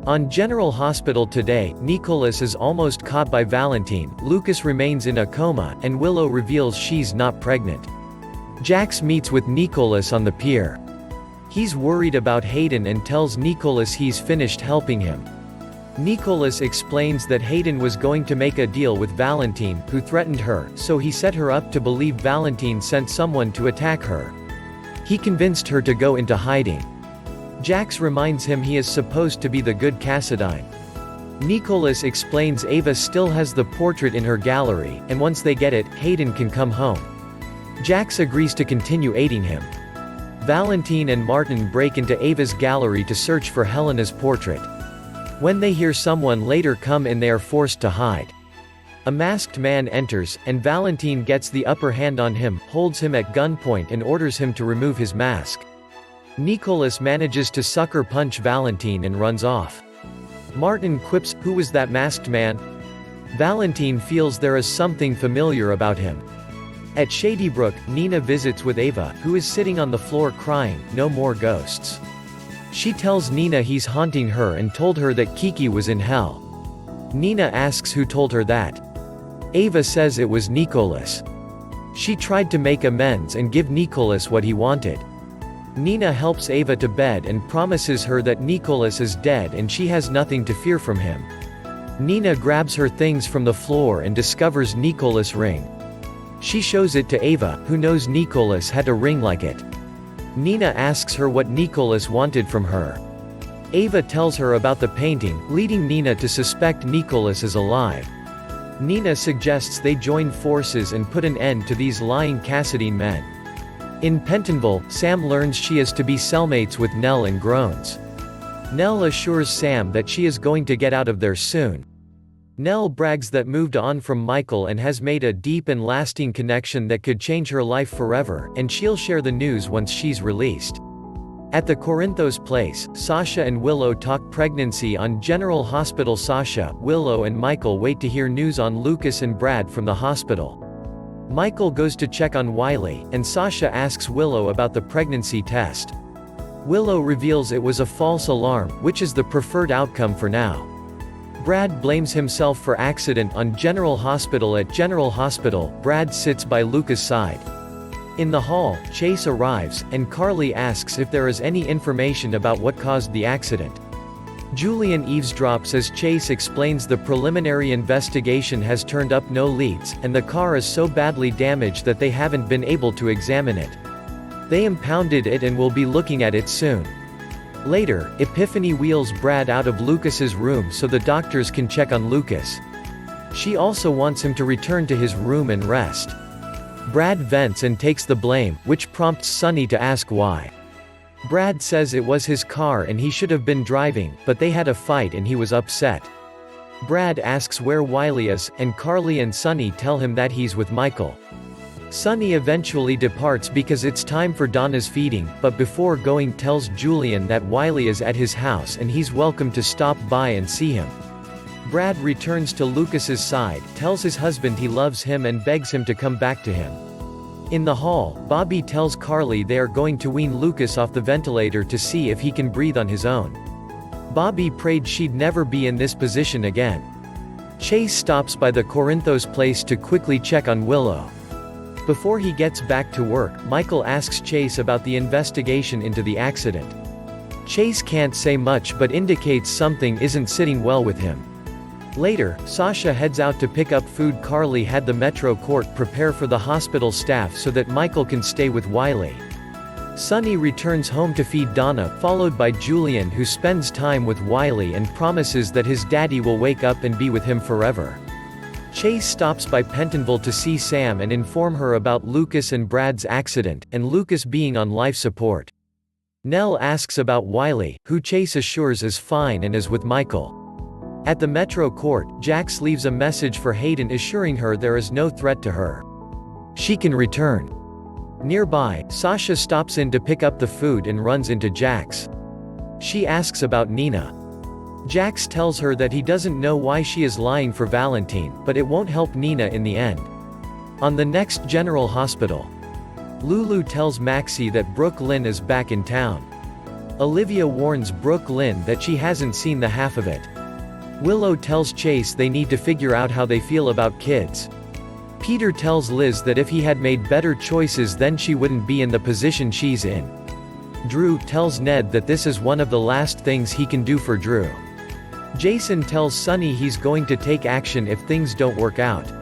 On General Hospital today, Nicholas is almost caught by Valentine, Lucas remains in a coma, and Willow reveals she's not pregnant. Jax meets with Nicholas on the pier. He's worried about Hayden and tells Nicholas he's finished helping him. Nicholas explains that Hayden was going to make a deal with Valentine, who threatened her, so he set her up to believe Valentine sent someone to attack her. He convinced her to go into hiding. Jax reminds him he is supposed to be the good Cassadine. Nicholas explains Ava still has the portrait in her gallery, and once they get it, Hayden can come home. Jax agrees to continue aiding him. Valentine and Martin break into Ava's gallery to search for Helena's portrait. When they hear someone later come in, they are forced to hide. A masked man enters, and Valentine gets the upper hand on him, holds him at gunpoint and orders him to remove his mask. Nicholas manages to sucker punch Valentine and runs off. Martin quips, "Who was that masked man?" Valentine feels there is something familiar about him. At Shadybrook, Nina visits with Ava, who is sitting on the floor crying, "No more ghosts." She tells Nina he's haunting her and told her that Kiki was in hell. Nina asks who told her that. Ava says it was Nicholas. She tried to make amends and give Nicholas what he wanted. Nina helps Ava to bed and promises her that Nicholas is dead and she has nothing to fear from him. Nina grabs her things from the floor and discovers Nicholas' ring. She shows it to Ava, who knows Nicholas had a ring like it. Nina asks her what Nicholas wanted from her. Ava tells her about the painting, leading Nina to suspect Nicholas is alive. Nina suggests they join forces and put an end to these lying Cassadine men. In Pentonville, Sam learns she is to be cellmates with Nell and groans. Nell assures Sam that she is going to get out of there soon. Nell brags that moved on from Michael and has made a deep and lasting connection that could change her life forever, and she'll share the news once she's released. At the Corinthos place, Sasha and Willow talk pregnancy on General Hospital. Sasha, Willow and Michael wait to hear news on Lucas and Brad from the hospital. Michael goes to check on Wiley, and Sasha asks Willow about the pregnancy test. Willow reveals it was a false alarm, which is the preferred outcome for now. Brad blames himself for accident on General Hospital. At General Hospital, Brad sits by Lucas' side. In the hall, Chase arrives, and Carly asks if there is any information about what caused the accident. Julian eavesdrops as Chase explains the preliminary investigation has turned up no leads, and the car is so badly damaged that they haven't been able to examine it. They impounded it and will be looking at it soon. Later, Epiphany wheels Brad out of Lucas's room so the doctors can check on Lucas. She also wants him to return to his room and rest. Brad vents and takes the blame, which prompts Sonny to ask why. Brad says it was his car and he should have been driving, but they had a fight and he was upset. Brad asks where Wiley is, and Carly and Sonny tell him that he's with Michael. Sonny eventually departs because it's time for Donna's feeding, but before going tells Julian that Wiley is at his house and he's welcome to stop by and see him. Brad returns to Lucas's side, tells his husband he loves him and begs him to come back to him. In the hall, Bobby tells Carly they are going to wean Lucas off the ventilator to see if he can breathe on his own. Bobby prayed she'd never be in this position again. Chase stops by the Corinthos place to quickly check on Willow. Before he gets back to work, Michael asks Chase about the investigation into the accident. Chase can't say much but indicates something isn't sitting well with him. Later, Sasha heads out to pick up food Carly had the Metro Court prepare for the hospital staff so that Michael can stay with Wiley. Sonny returns home to feed Donna, followed by Julian, who spends time with Wiley and promises that his daddy will wake up and be with him forever. Chase stops by Pentonville to see Sam and inform her about Lucas and Brad's accident, and Lucas being on life support. Nell asks about Wiley, who Chase assures is fine and is with Michael. At the Metro Court, Jax leaves a message for Hayden assuring her there is no threat to her. She can return. Nearby, Sasha stops in to pick up the food and runs into Jax. She asks about Nina. Jax tells her that he doesn't know why she is lying for Valentine, but it won't help Nina in the end. On the next General Hospital, Lulu tells Maxie that Brooke Lynn is back in town. Olivia warns Brooke Lynn that she hasn't seen the half of it. Willow tells Chase they need to figure out how they feel about kids. Peter tells Liz that if he had made better choices then she wouldn't be in the position she's in. Drew tells Ned that this is one of the last things he can do for Drew. Jason tells Sonny he's going to take action if things don't work out.